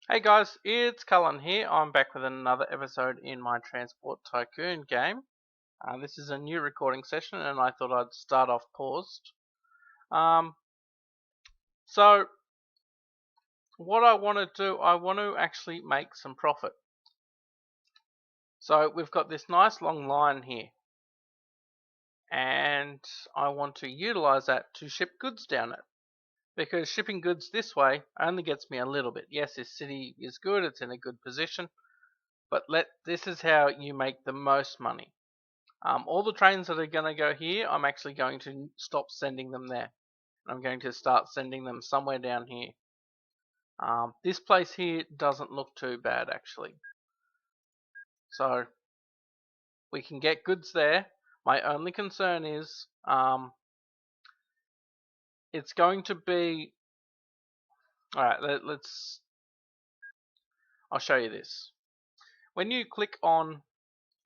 Hey guys, it's Cullen here. I'm back with another episode in my Transport Tycoon game. This is a new recording session and I thought I'd start off paused. So what I want to do, I want to actually make some profit. So we've got this nice long line here and I want to utilize that to ship goods down it. Because shipping goods this way only gets me a little bit. Yes, this city is good, it's in a good position, but this is how you make the most money. All the trains that are going to go here, I'm actually going to stop sending them there. I'm going to start sending them somewhere down here. This place here doesn't look too bad actually. So we can get goods there. My only concern is it's going to be... Alright, I'll show you this. When you click on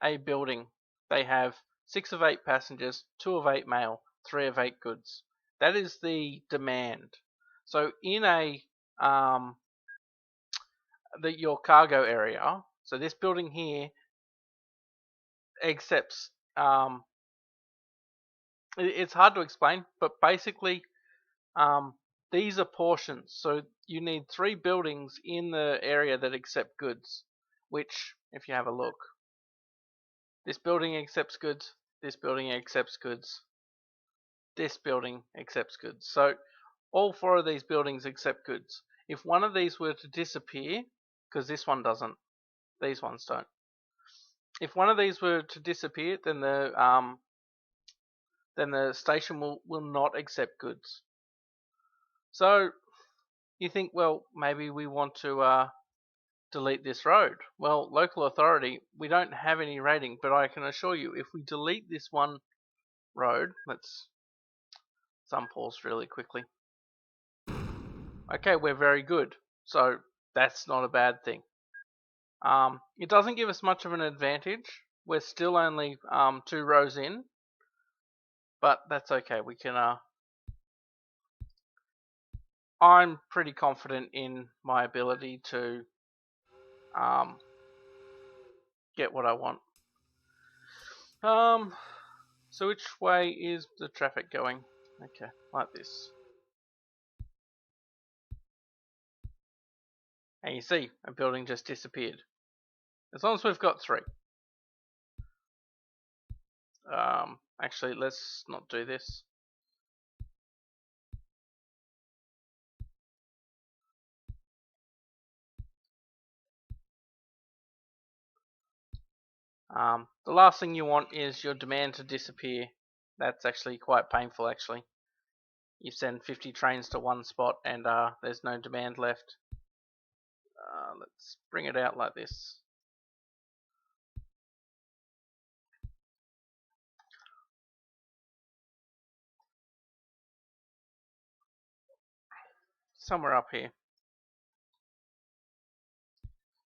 a building, they have 6 of 8 passengers, 2 of 8 mail, 3 of 8 goods. That is the demand. So in your cargo area, so this building here accepts, it's hard to explain, but basically these are portions. So you need 3 buildings in the area that accept goods, which, if you have a look, this building accepts goods, this building accepts goods, this building accepts goods. So all 4 of these buildings accept goods. If one of these were to disappear, because this one doesn't, these ones don't. If one of these were to disappear, then the station will not accept goods. So you think, well, maybe we want to delete this road. Well, local authority, we don't have any rating, but I can assure you, if we delete this one road, let's unpause really quickly. Okay, we're very good. So that's not a bad thing. It doesn't give us much of an advantage. We're still only 2 rows in, but that's okay. We can. I'm pretty confident in my ability to get what I want. So which way is the traffic going? Okay, like this. And you see, a building just disappeared. As long as we've got 3. Actually, let's not do this. The last thing you want is your demand to disappear. That's actually quite painful actually. You send 50 trains to one spot and there's no demand left. Let's bring it out like this. Somewhere up here.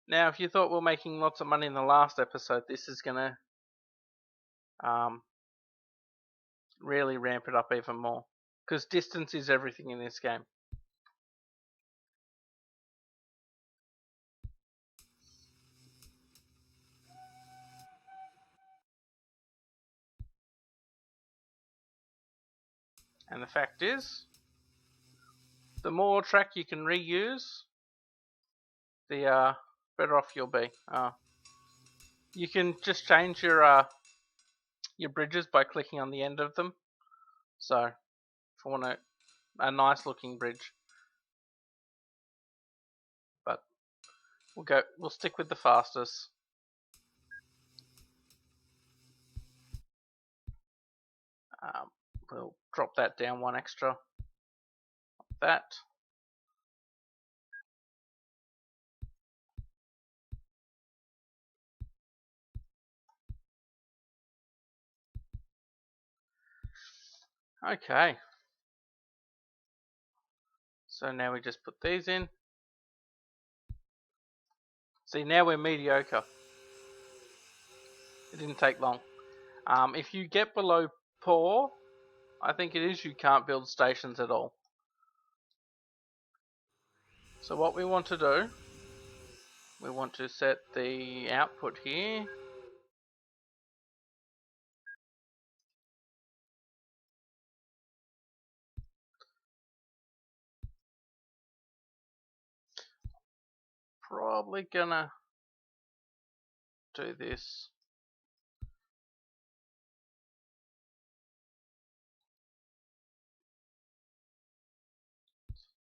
Now, if you thought we were making lots of money in the last episode, this is gonna really ramp it up even more. Because distance is everything in this game. And the fact is, the more track you can reuse, the better off you'll be. You can just change your bridges by clicking on the end of them. So, if I want a nice looking bridge, but we'll stick with the fastest. We'll drop that down 1 extra, like that. Okay. So now we just put these in. See, now we're mediocre. It didn't take long. If you get below poor, I think it is, you can't build stations at all. So what we want to do we want to set the output here. Probably gonna do this.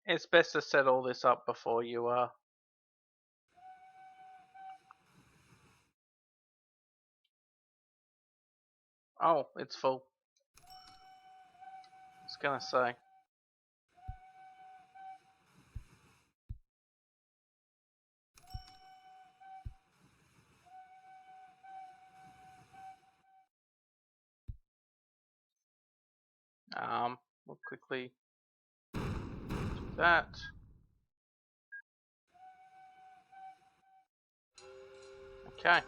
It's best to set all this up before you oh, it's full. I was gonna say. We'll quickly do that. Okay.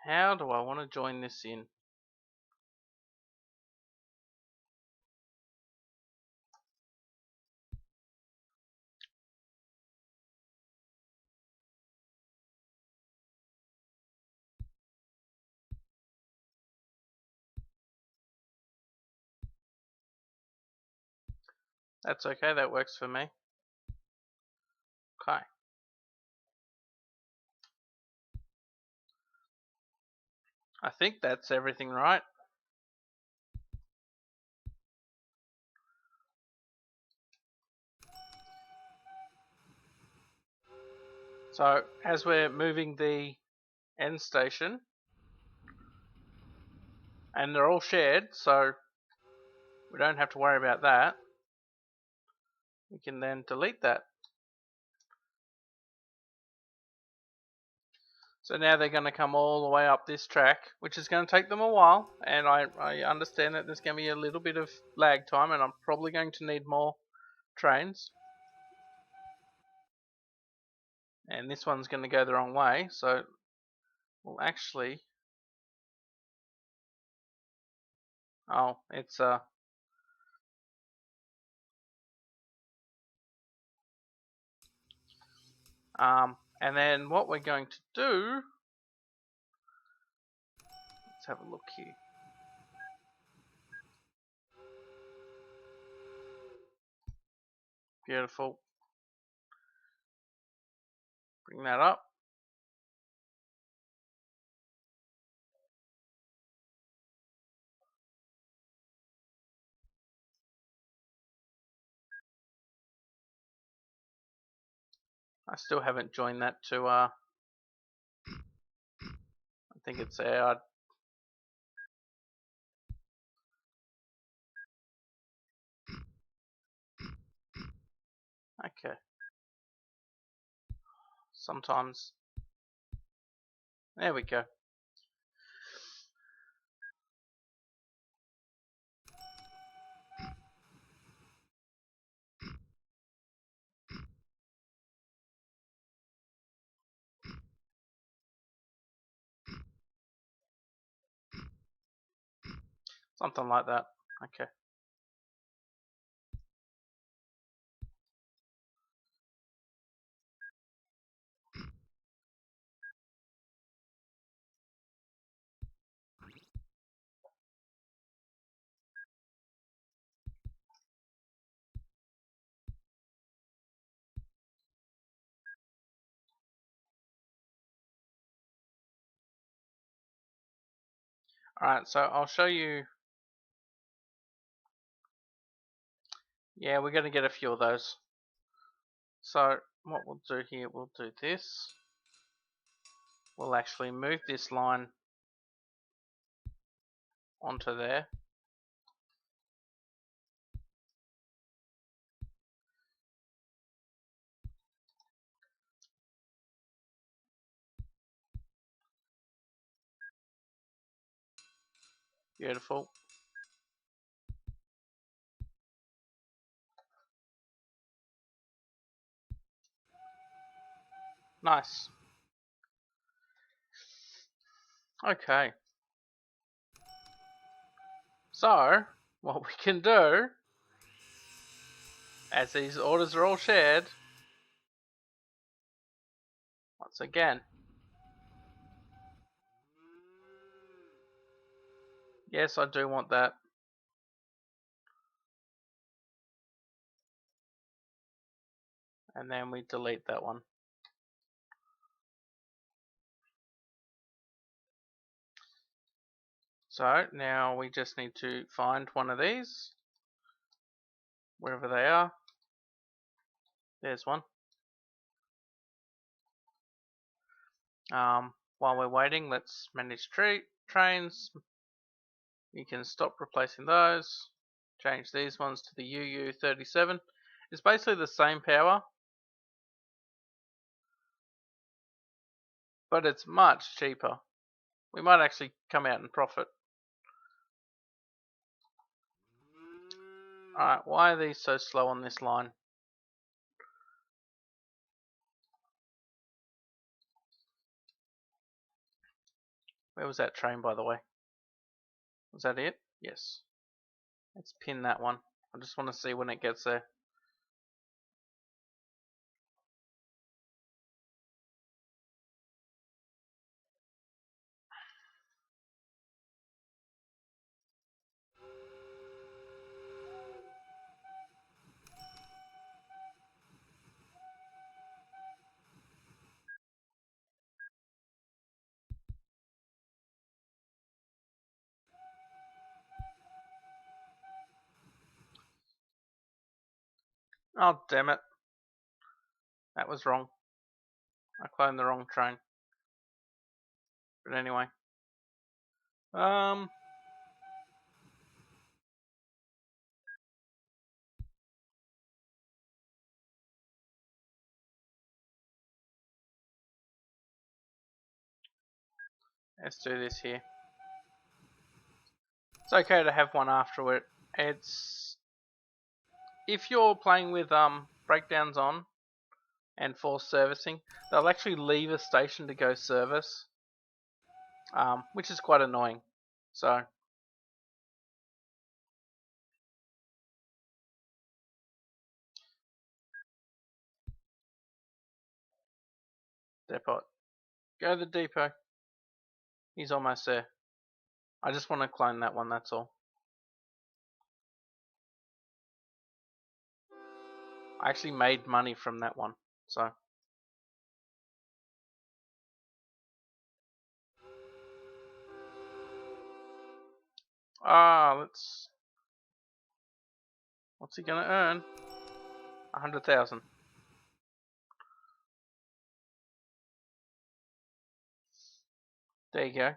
How do I want to join this in? That's okay, that works for me. Okay. I think that's everything right. So as we're moving the end station, and they're all shared, so we don't have to worry about that. We can then delete that. So now they're going to come all the way up this track, which is going to take them a while, and I understand that there's going to be a little bit of lag time, and I'm probably going to need more trains. And this one's going to go the wrong way, so we'll actually... Oh, it's and then what we're going to do... Let's have a look here. Beautiful. Bring that up. I still haven't joined that to I think it's out. Okay. Sometimes. There we go. Something like that. Okay. Alright, so I'll show you. Yeah, we're going to get a few of those. So what we'll do here, we'll do this. We'll actually move this line onto there. Beautiful. Nice. Okay. So, what we can do, as these orders are all shared, once again, yes, I do want that. And then we delete that one. So now we just need to find one of these, wherever they are. There's one. While we're waiting, let's manage trains. You can stop replacing those. Change these ones to the UU37. It's basically the same power, but it's much cheaper. We might actually come out and profit. Alright, why are these so slow on this line? Where was that train, by the way? Was that it? Yes. Let's pin that one. I just want to see when it gets there. Oh, damn it. That was wrong. I cloned the wrong train. But anyway. Let's do this here. It's okay to have one afterward. It's if you're playing with breakdowns on and forced servicing, they'll actually leave a station to go service, which is quite annoying. So depot, go to the depot. He's almost there. I just want to clone that one. That's all. I actually made money from that one. So let's. What's he gonna earn? 100,000. There you go.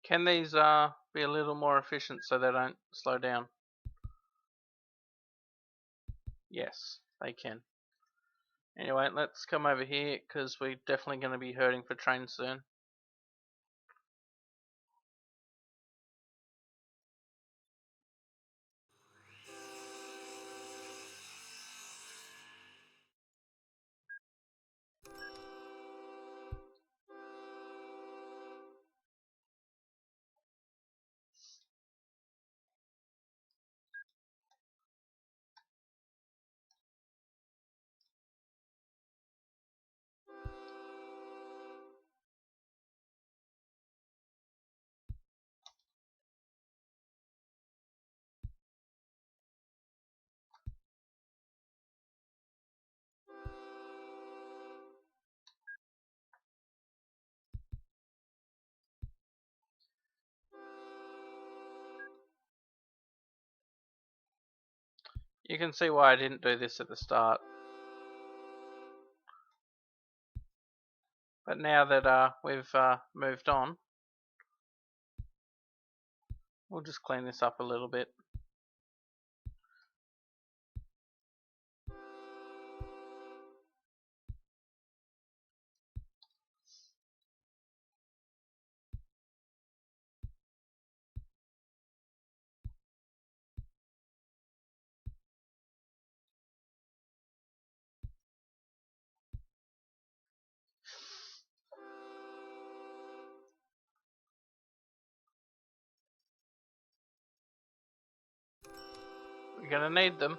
Can these be a little more efficient so they don't slow down? Yes, they can. Anyway, let's come over here because we're definitely going to be hurting for trains soon. You can see why I didn't do this at the start. But now that we've moved on, we'll just clean this up a little bit. You're gonna need them.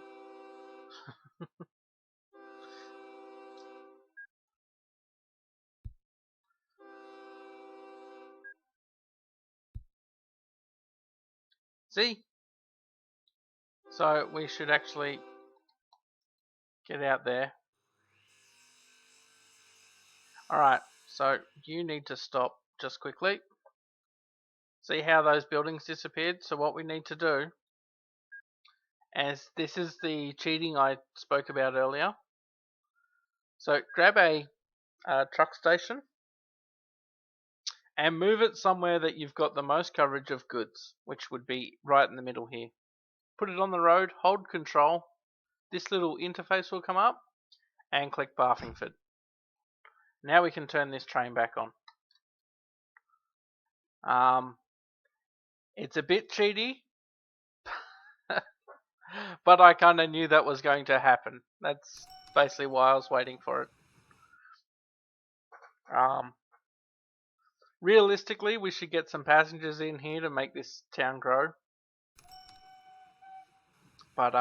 See? So we should actually get out there. Alright, so you need to stop just quickly. See how those buildings disappeared? So what we need to do, as this is the cheating I spoke about earlier. So grab a truck station and move it somewhere that you've got the most coverage of goods, which would be right in the middle here. Put it on the road, hold control, this little interface will come up, and click Barfingford. Now we can turn this train back on. It's a bit cheaty, but I kind of knew that was going to happen. That's basically why I was waiting for it. Realistically, we should get some passengers in here to make this town grow. But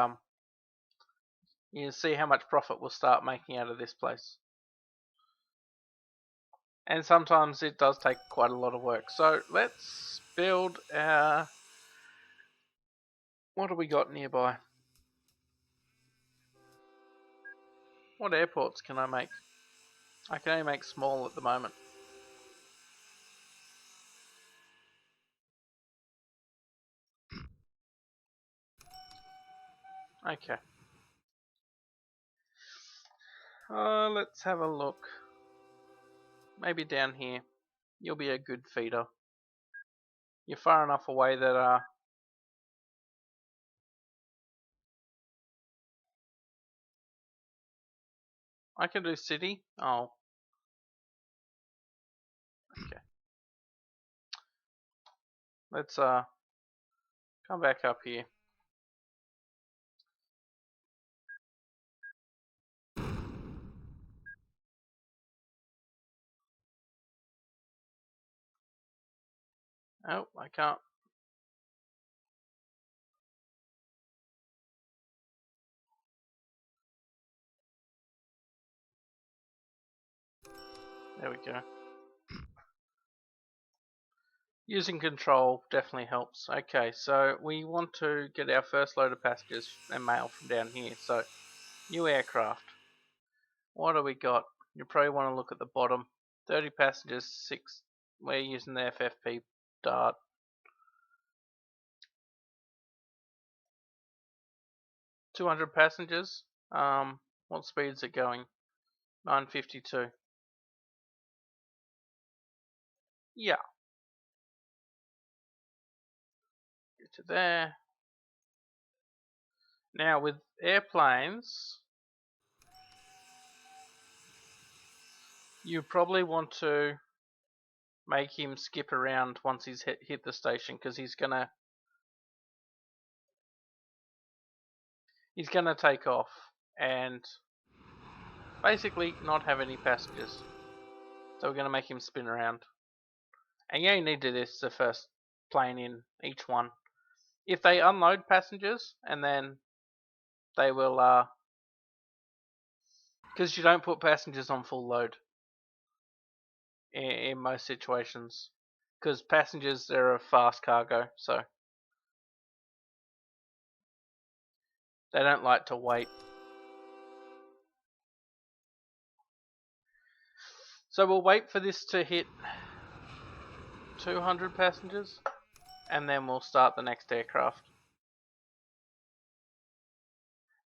you see how much profit we'll start making out of this place. And sometimes it does take quite a lot of work. So let's build our... What do we got nearby? What airports can I make? I can only make small at the moment. Okay. Let's have a look. Maybe down here. You'll be a good feeder. You're far enough away that I can do city. Oh. Okay. Let's come back up here. Oh, I can't. There we go. Using control definitely helps. Okay, so we want to get our first load of passengers and mail from down here. So, new aircraft. What do we got? You probably want to look at the bottom. 30 passengers, 6. We're using the FFP Dart. 200 passengers. What speed is it going? 952. Yeah. Get to there. Now with airplanes, you probably want to make him skip around once he's hit the station, because he's gonna take off and basically not have any passengers. So we're gonna make him spin around. And you only need to do this the first plane in each one. If they unload passengers, and then they will because you don't put passengers on full load in most situations, because passengers, they're a fast cargo, so they don't like to wait. So we'll wait for this to hit 200 passengers, and then we'll start the next aircraft.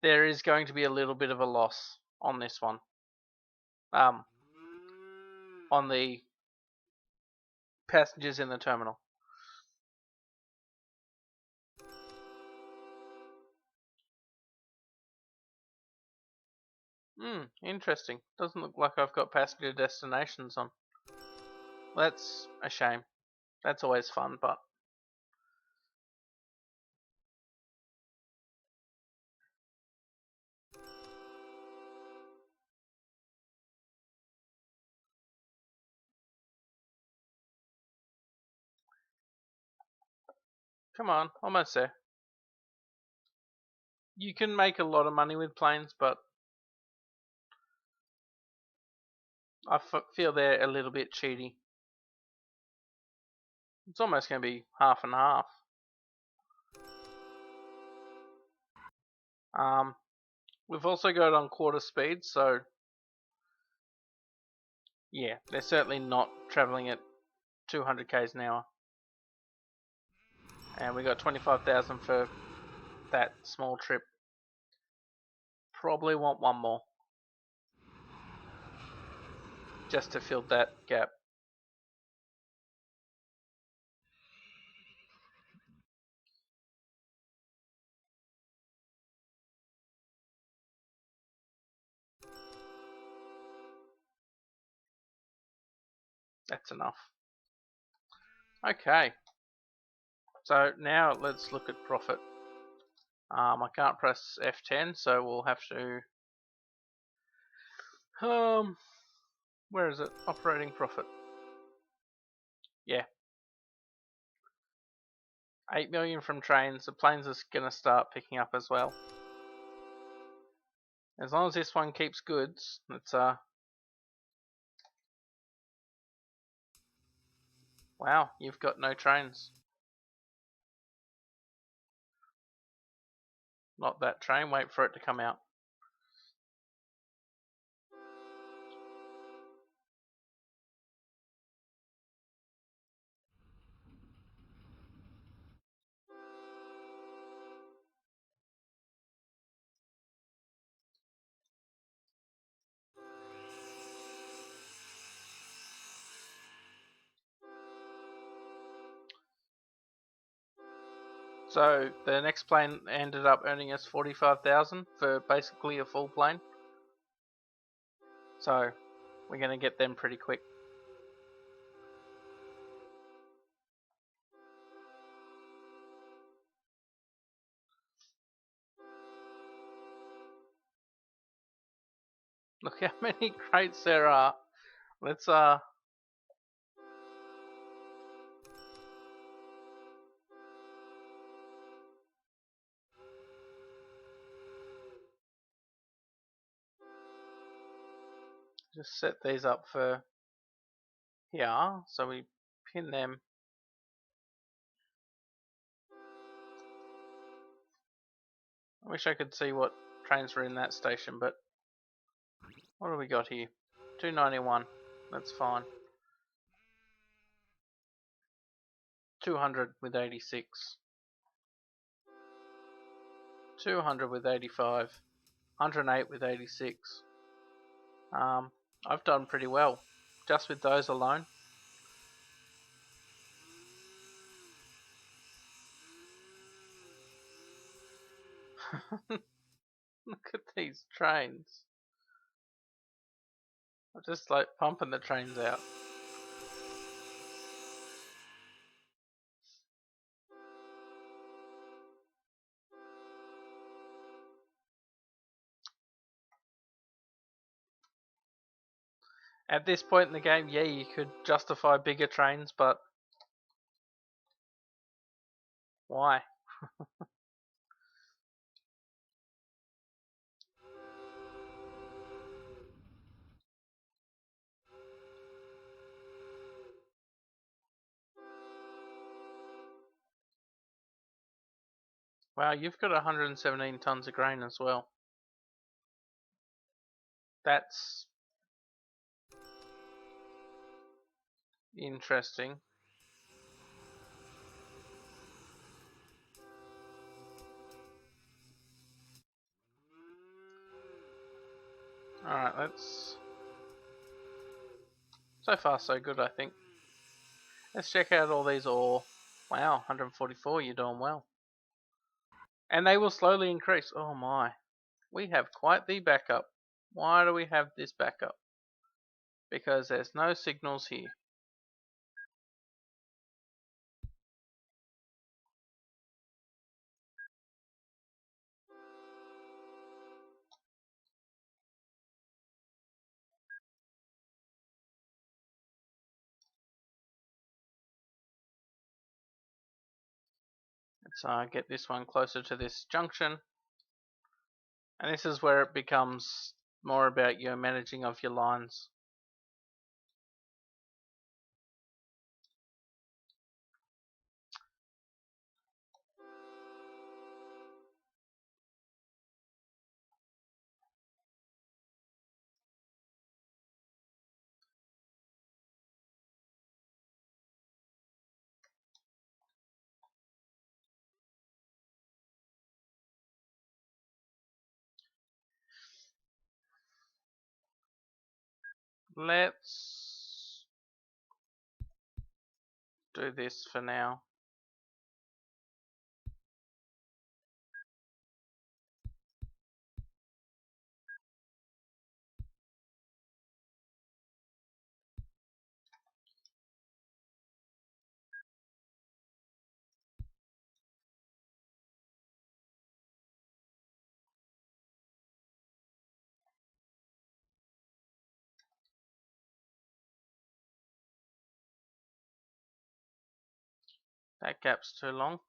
There is going to be a little bit of a loss on this one. On the passengers in the terminal. Interesting. Doesn't look like I've got passenger destinations on. Well, that's a shame. That's always fun, but... Come on, almost there. You can make a lot of money with planes, but I feel they're a little bit cheaty. It's almost going to be half and half. We've also got on quarter speed, so yeah, they're certainly not traveling at 200 k's an hour. And we got 25,000 for that small trip. Probably want one more, just to fill that gap. That's enough. Okay, so now let's look at profit. I can't press F10, so we'll have to where is it? Operating profit. Yeah, 8 million from trains. The planes are going to start picking up as well. As long as this one keeps goods, it's wow, you've got no trains. Not that train, wait for it to come out. So the next plane ended up earning us 45,000 for basically a full plane. So we're going to get them pretty quick. Look how many crates there are. Let's just set these up for here, so we pin them. I wish I could see what trains were in that station, but what do we got here? 291. That's fine. 200 with 86. 200 with 85. 108 with 86. I've done pretty well just with those alone. Look at these trains. I'm just like pumping the trains out. At this point in the game, yeah, you could justify bigger trains, but why? Wow, you've got 117 tons of grain as well. That's interesting. Alright, let's... So far so good, I think. Let's check out all these ore. Wow, 144, you're doing well. And they will slowly increase. Oh my. We have quite the backup. Why do we have this backup? Because there's no signals here. Let's get this one closer to this junction. And this is where it becomes more about your managing of your lines. Let's do this for now. That gap's too long.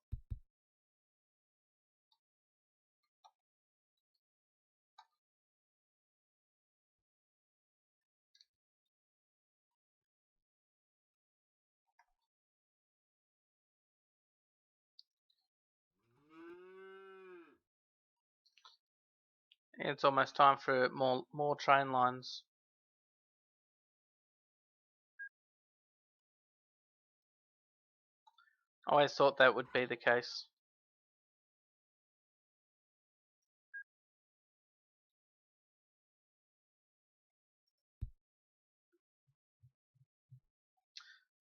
It's almost time for more train lines. I always thought that would be the case.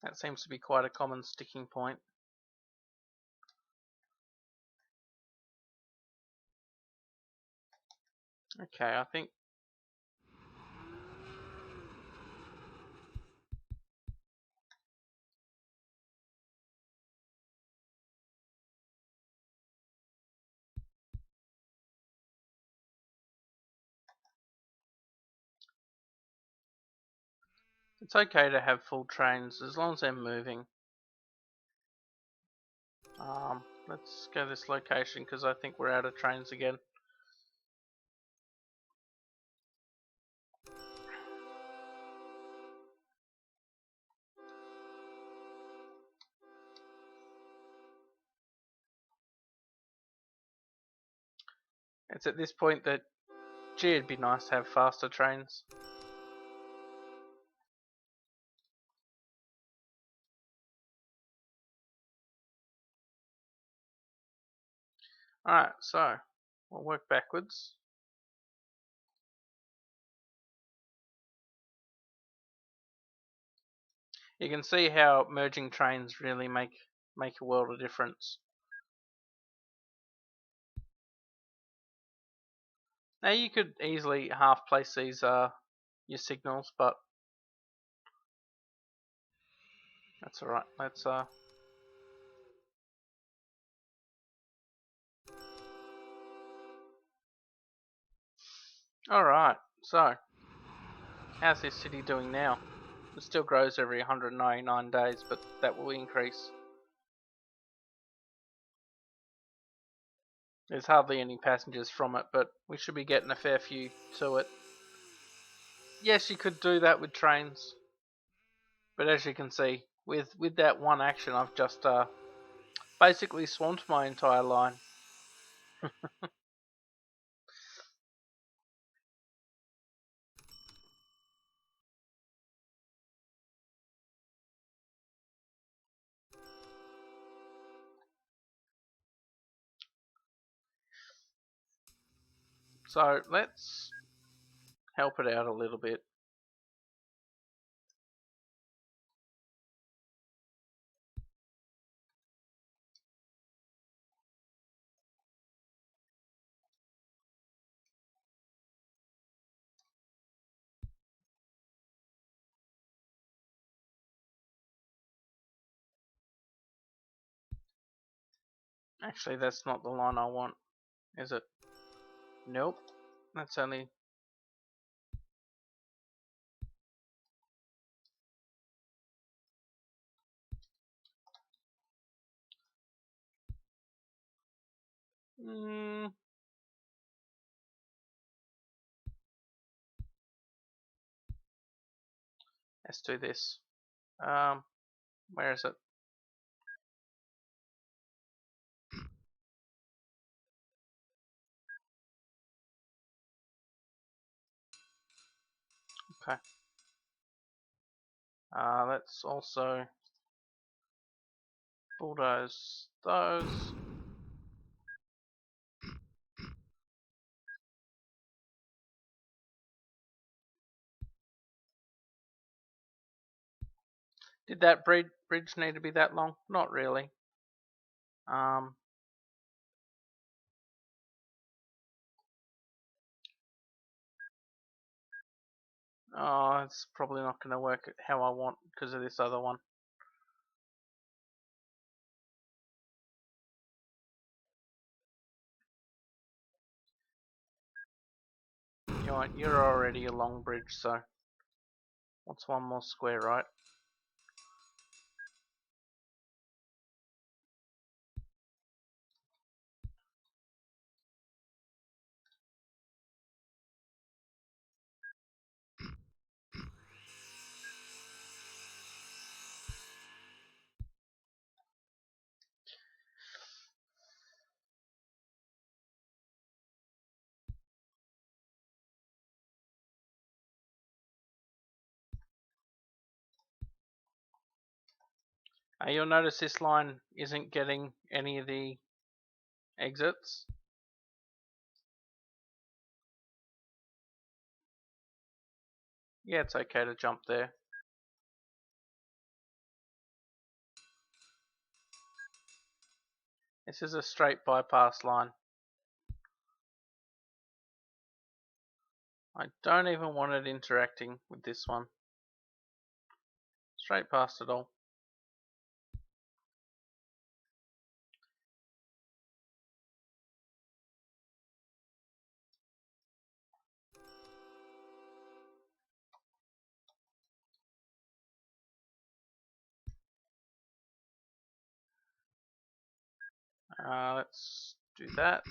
That seems to be quite a common sticking point. Okay, I think it's okay to have full trains as long as they're moving. Let's go this location because I think we're out of trains again. It's at this point that, gee, it'd be nice to have faster trains. Alright, so we'll work backwards. You can see how merging trains really make a world of difference. Now you could easily half place these your signals, but that's alright. Let's Alright, so how's this city doing now? It still grows every 199 days, but that will increase. There's hardly any passengers from it, but we should be getting a fair few to it. Yes, you could do that with trains, but as you can see, with that one action, I've just basically swamped my entire line. So let's help it out a little bit. Actually, that's not the line I want, is it? Nope. That's only... Let's do this. Where is it? Okay. Let's also bulldoze those. Did that bridge need to be that long? Not really. Oh, it's probably not going to work how I want because of this other one. You know what, you're already a long bridge, so what's one more square, right? You'll notice this line isn't getting any of the exits. Yeah, it's okay to jump there. This is a straight bypass line. I don't even want it interacting with this one. Straight past it all. Let's do that.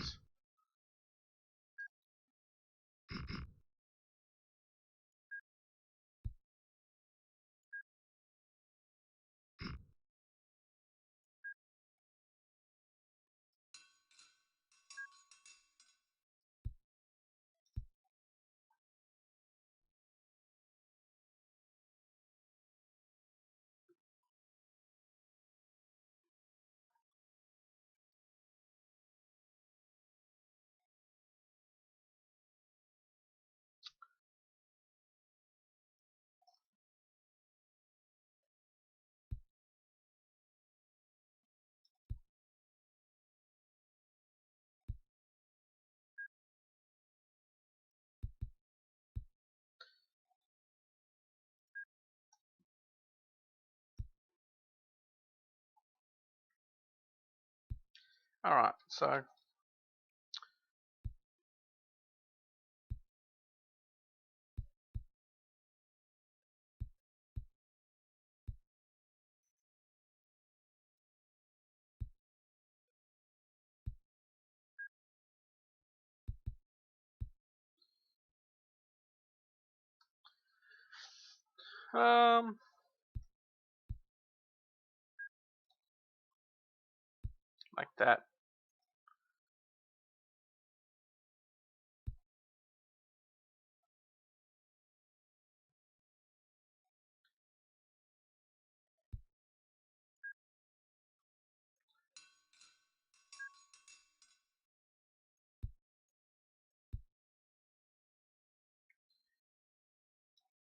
Alright, so like that.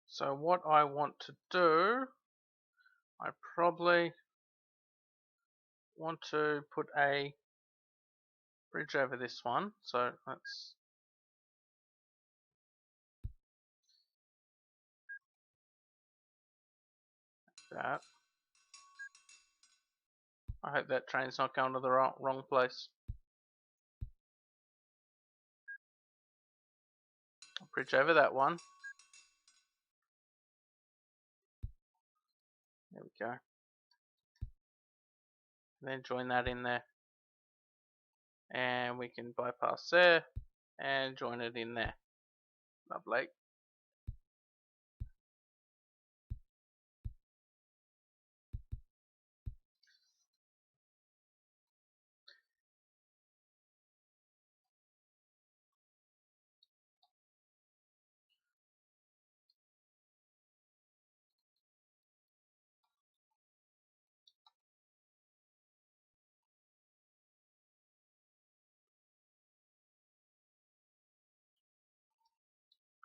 So what I want to do, I probably want to put a bridge over this one. So let's do that. I hope that train's not going to the wrong place. I'll bridge over that one. There we go. And then join that in there. And we can bypass there and join it in there. Lovely.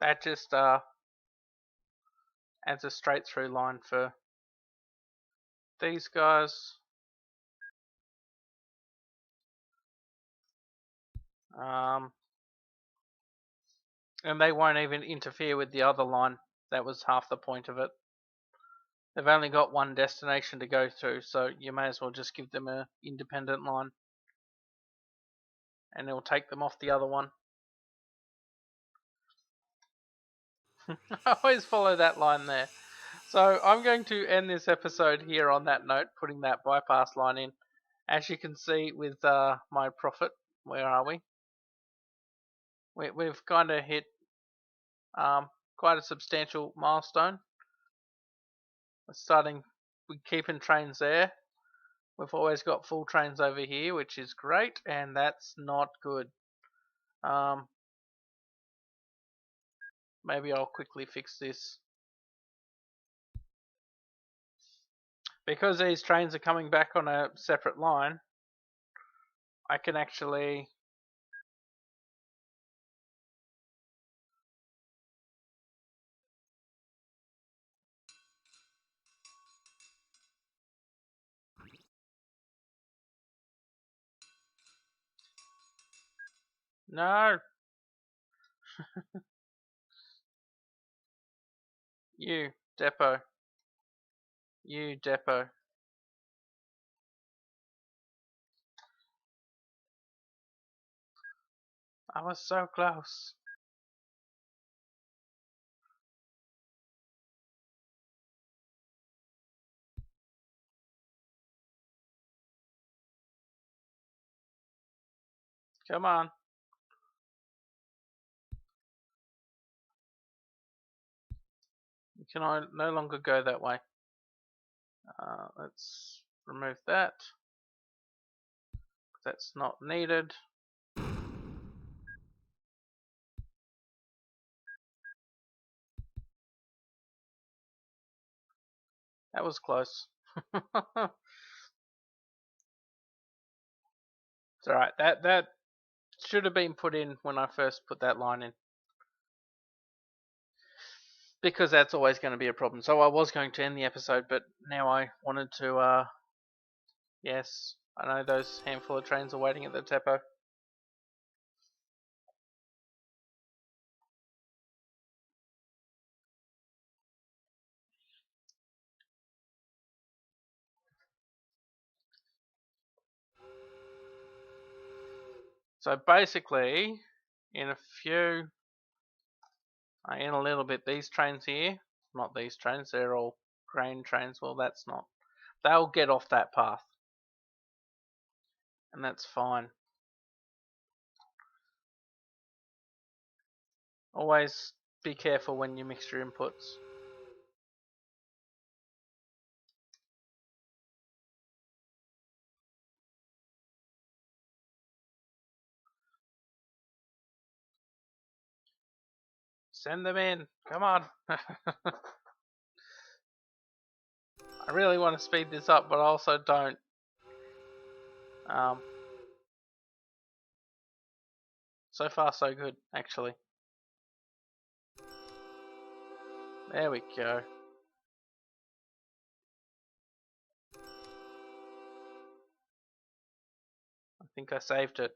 that just adds a straight through line for these guys. And they won't even interfere with the other line. That was half the point of it. They've only got one destination to go through, so you may as well just give them an independent line. And it'll take them off the other one. I always follow that line there. So I'm going to end this episode here on that note, putting that bypass line in. As you can see with my profit, where are we? We've kind of hit quite a substantial milestone. We're keeping trains there. We've always got full trains over here, which is great, and that's not good. Maybe I'll quickly fix this. Because these trains are coming back on a separate line, I can actually No, you depot. You depot. I was so close. Come on. You can no longer go that way. Let's remove that. That's not needed. That was close. It's alright. That should have been put in when I first put that line in. Because that's always going to be a problem. So I was going to end the episode, but now I wanted to, yes, I know those handful of trains are waiting at the depot. So basically, in a little bit, these trains here, not these trains, they're all grain trains. Well, that's not. They'll get off that path. And that's fine. Always be careful when you mix your inputs. Send them in. Come on. I really want to speed this up, but I also don't. So far, so good, actually. There we go. I think I saved it.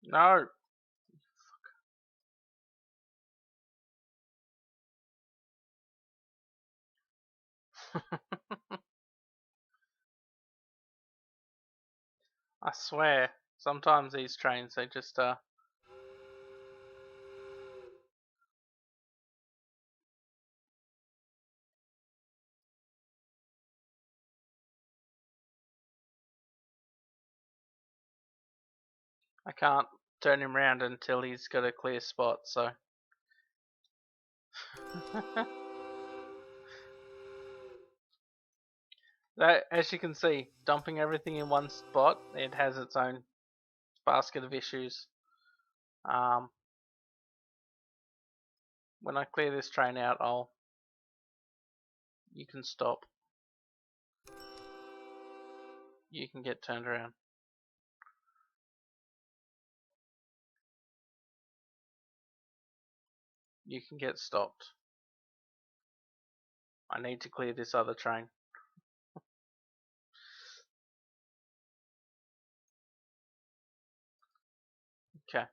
No. I swear, sometimes these trains, they just, I can't turn him round until he's got a clear spot, so. That, as you can see, dumping everything in one spot, it has its own basket of issues. When I clear this train out, you can stop. You can get turned around. You can get stopped. I need to clear this other train. Okay.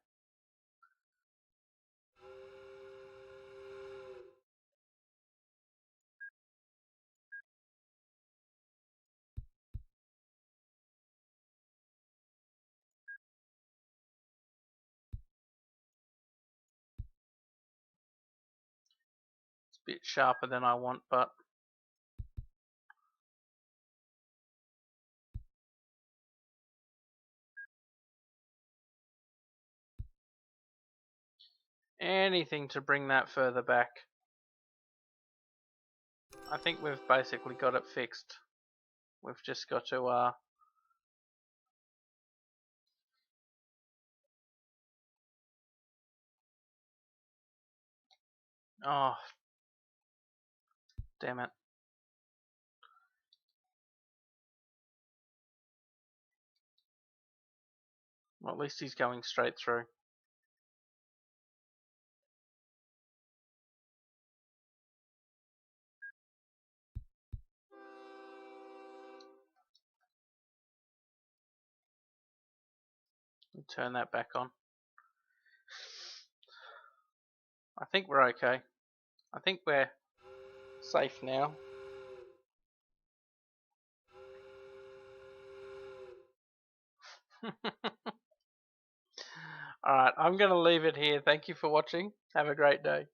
It's a bit sharper than I want, but anything to bring that further back. I think we've basically got it fixed. We've just got to oh, damn it. Well, at least he's going straight through. Turn that back on. I think we're okay. I think we're safe now. Alright, I'm going to leave it here. Thank you for watching. Have a great day.